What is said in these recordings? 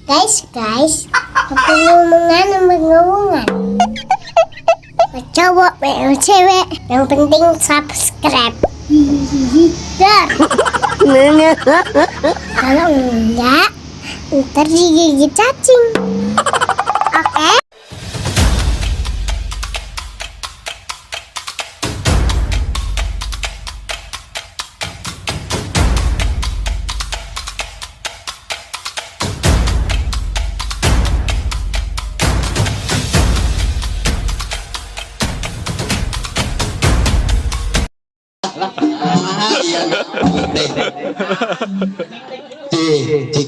Guys, ngomongan. Cowok, cewek, yang penting subscribe. Dar. Kalau enggak, ntar digigit cacing. Oke?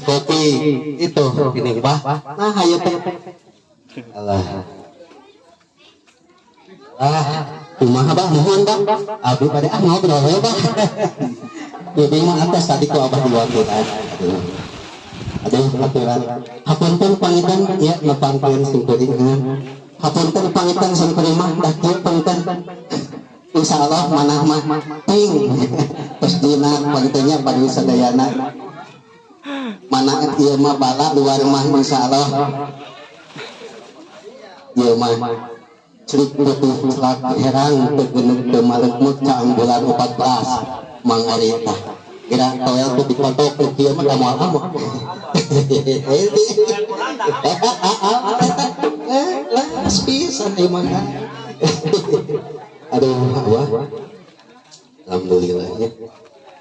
Kopi itu ini bah nah ayo teh alah kumaha bah mohon bah abdi pada ngobrol ya bah jadi mah atas tadi ku abah dua kita aduh aturan hapunten pangitan ya nepangkeun singkuring hapunten pangitan singkuring mah dah kieu punten insyaallah manah mah ting terus dina pangitannya bagi sadayana mana ieu mah bala luar mah insyaallah ieu mah cerik butuh celak herang teu geuneuh teu malekmut caang bulan 14 mang ari tah kira toel teu dipotok ku kieu mah da moal amoh lah pisan ieu mah aduh wah alhamdulillah ya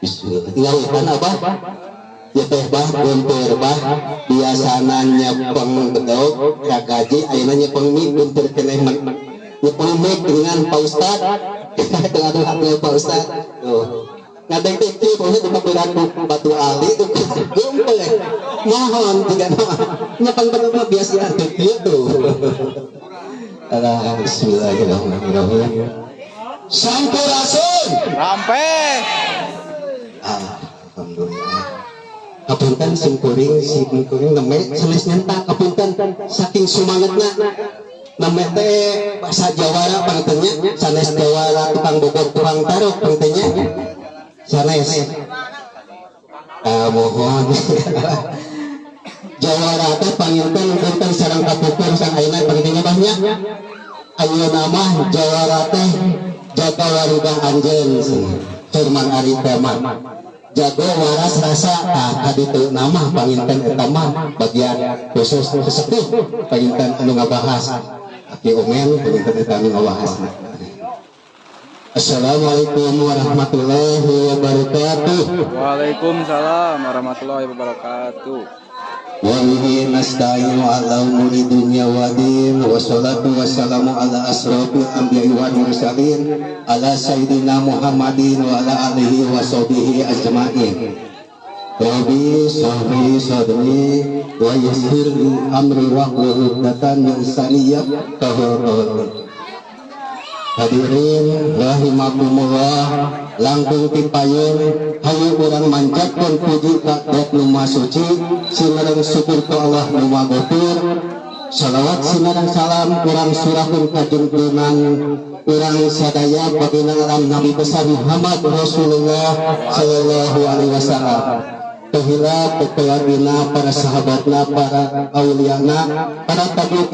bismillah tinggal kan abah ya teh bah guntur bah biasana nyepeng bedog kagaji ayeuna nyepeng mie guntur keneh nyepeng mie dengan Pak Ustad dengan hati Pak Ustad tuh ngadeng teh kieu Pak Ustad dipaberan batu ali tuh gumpul mohon tiga nama nyepeng bedog mah biasa teh kieu tuh bismillahirrahmanirrahim sampurasun rampe alhamdulillah kapunten simkuring neme sanes nyentak kapunten saking sumangetna neme teh bahasa Jawara pangtennya sanes Jawara tukang Bogor kurang taruk pangtennya sanes mohon Jawara teh panginten punten sareng kapukur sang ayeuna pangtennya bahnya ayeuna mah Jawara teh jaga warugang anjeun firman ari tema jago waras rasa kaditu nama panginten eta mah bagian khusus sesepuh panginten anu ngabahas Aki Omen panginten eta anu ngabahas. Assalamualaikum warahmatullahi wabarakatuh. Waalaikumsalam warahmatullahi wabarakatuh. Wa bihi nasta'inu ala umuri dunya wa din wa salatu wassalamu ala asrofil anbiya'i wal mursalin ala sayyidina Muhammadin wa ala alihi wa sahbihi ajma'in. Rabbi sahbi sadri wa yassir li amri wahlul 'uqdatam min lisani yafqahu. Hadirin rahimakumullah langkung tipayun hayu urang manjatkeun puji ka Dat nu Maha Suci sinareng syukur ka Allah nu Maha Ghafur salawat sinareng salam urang surahkeun ka junjungan urang sadaya baginda alam Nabi besar Muhammad Rasulullah sallallahu alaihi wasallam tahila kekeluargina para sahabatna para auliyana para tabiat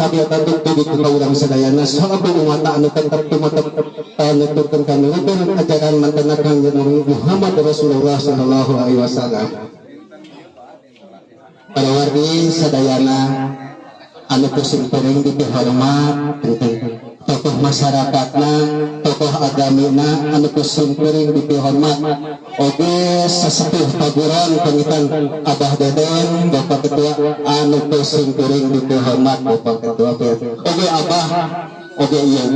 tubi ka urang sadayana salatu umat anu tetep tumatep nuturkeun ka nurutan ajaran mantan Kanjeng Muhammad Rasulullah sallallahu alaihi wasallam. Para wargi sadayana anu kusung teuing dipihormat tokoh masyarakatna tokoh agamina anu kusung teuing dipihormat oge sasepuh paguron pangitan Abah Deden Bapak Ketua anu kusung teuing dipihormat Bapak Ketua oge Abah oge ieu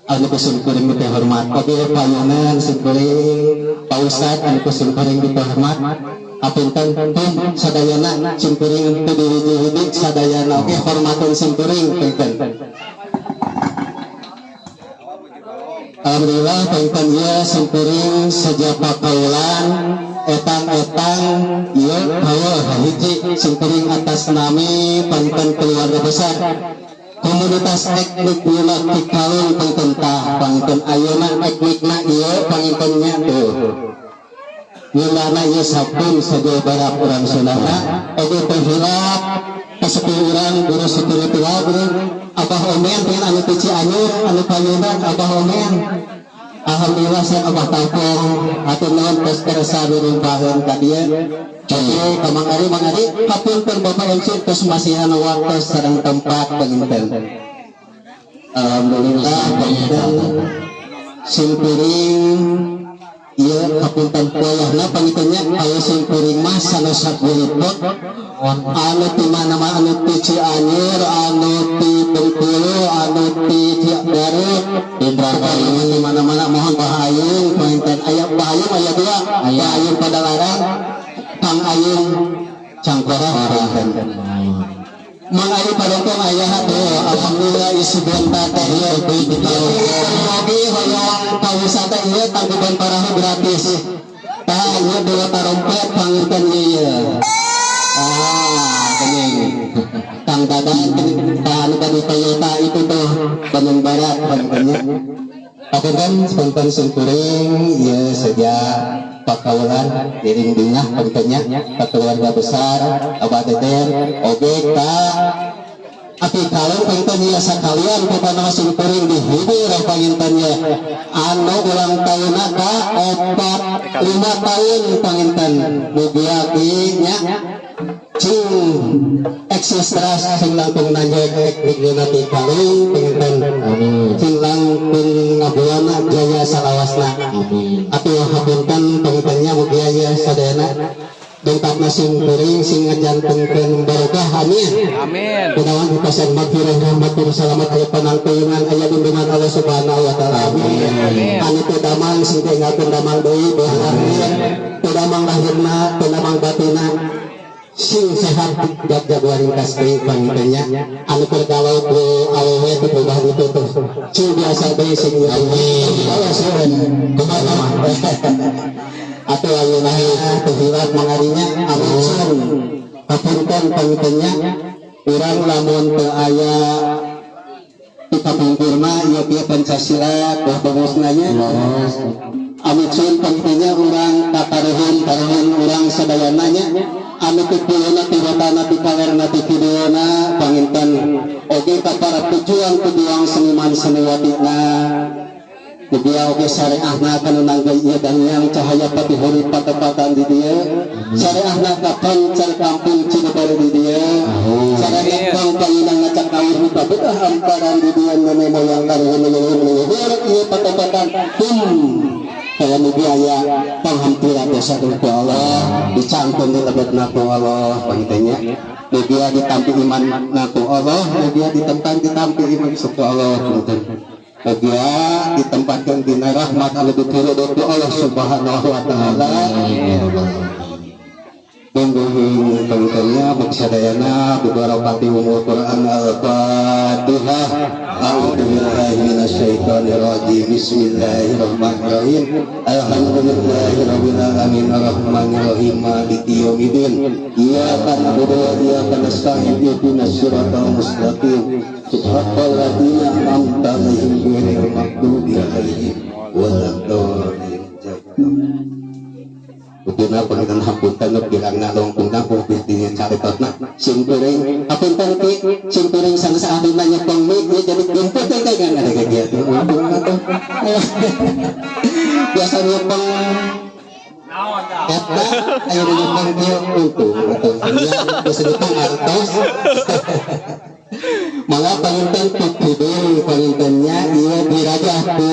anu kusung teuing dipihormat oge payunan singkuring Pak Ustad anu kusung teuing dipihormat apunten pun sadayana singkuring teu diwiji-wiji sadayana oge hormatun singkuring peukeun. Alhamdulillah pangkan ieu singkuring sejapa kaulan etang-etang ieu hawa hiji singkuring atas nami pangkan keluarga besar komunitas etnik Wila Kikaung pangkan tah pangkan ayeuna etnikna ieu pangintennya tuh Wilana ieu sabun saja barak urang Sundana oge teu hilap sepuh urang guru spiritual guru Abah Omen pengen anu ti Cianjur anu payunan Abah Omen. Alhamdulillah saya Abah Tampung hatur nuhun tos kersa dirumpaheun ka dieu. Jadi kamangari mangari hapunten Bapak MC tos masihan waktu sareng tempat penginten. Alhamdulillah penginten simpuring ieu hapunten poyahna pangitunnya aya simpuring mah sanesat gulipot anu ti mana-mana anu ti Cianjur anu ti Bengkulu anu ti Garut di mana-mana mohon bahayung penginten aya bahayung aya dua bahayung pada larang Kang Ayung Cangkora penginten Mangayu padongkong ayah tuh, alhamdulillah isi bonta teh ya itu lagi hoyong kawisata iya tangguban parahu gratis. Tah iya dua tarompet panginten iya. Kening. Kang Dadan tah anu tadi Toyota itu tuh Bandung Barat pangintennya. Pakunten spontan simpuring ieu saja pakaulan iring dingah pangintennya ka keluarga besar Abah Deden oge ka api kalung pangintennya sakalian pupana simpuring dihibur pangintennya anu ulang tahunna ka 5 tahun panginten mugia nya cing eksis teras cing langkung nanjek eknikna ti kalung penginten cing langkung ngabuana jaya salawasna atuh hapunten pengintennya mugia ya sadayana dongkapna simpuring sing ngajantengkeun barokah amin kunaon dipasang magfirah rahmatur salamat aya panangteunan aya bimbingan Allah Subhanahu wa taala amin anu teu damang sing teu ingatkeun damang deui teu damang lahirna teu damang batina sing sehat jag-jaguar ringkas teuing pangintennya anu pergalau ku awewe teu perubahan itu tuh cing biasa deui sing amin Allah suren kumaha atau ayeuna teu hilat mangarinya amun papunten pangintennya urang lamun teu aya kita pungkurna ieu kieu Pancasila kuh bangosna nya amun pangintennya urang kataruhun urang sadayana nya anu kukuluna ti watana ti kalerna ti videona panginten oge ka para pejuang seniman seniwatina dia oge syariahna kana nangga ieu yang cahaya pati huri patepatan di dia syariahna ka pancar kampung Cirebon di dia syariahna bang payunang ngacak kawin rupa bedah hamparan di dia nenek moyang karuhun leluhur ieu patepatan kaya mugi aya panghampiran dosa ku Allah dicangkeun di lebetna ku Allah pangintennya mugi ditampi iman na ku Allah mugi ditampi iman ku Allah punten mugi ditempatkeun dina rahmat anu dituruh Allah Subhanahu wa taala monggo pangintennya mugi sadayana beberapati umur Quran Al-Fatihah a'udzubillahi minasyaitonir rajim bismillahirrahmanirrahim alhamdulillahirabbil alamin arrahmanir rahim maliki yaumiddin iyyaka na'budu wa iyyaka nasta'in ihdinas siratal mustaqim siratal ladzina an'amta 'alaihim ghairil maghdubi 'alaihim waladdallin. Udina pengen hapunten bilangna longkungna buktinya caritotna simpuring hapunten ti simpuring sanes ahlina nyepeng mik jadi gumpet teh kan ada kegiatan untungna tuh biasa nyepeng eta aya nyepeng kieu untung nya geus nyepeng artos mangga panginten putudung pangintennya ieu dirajah ku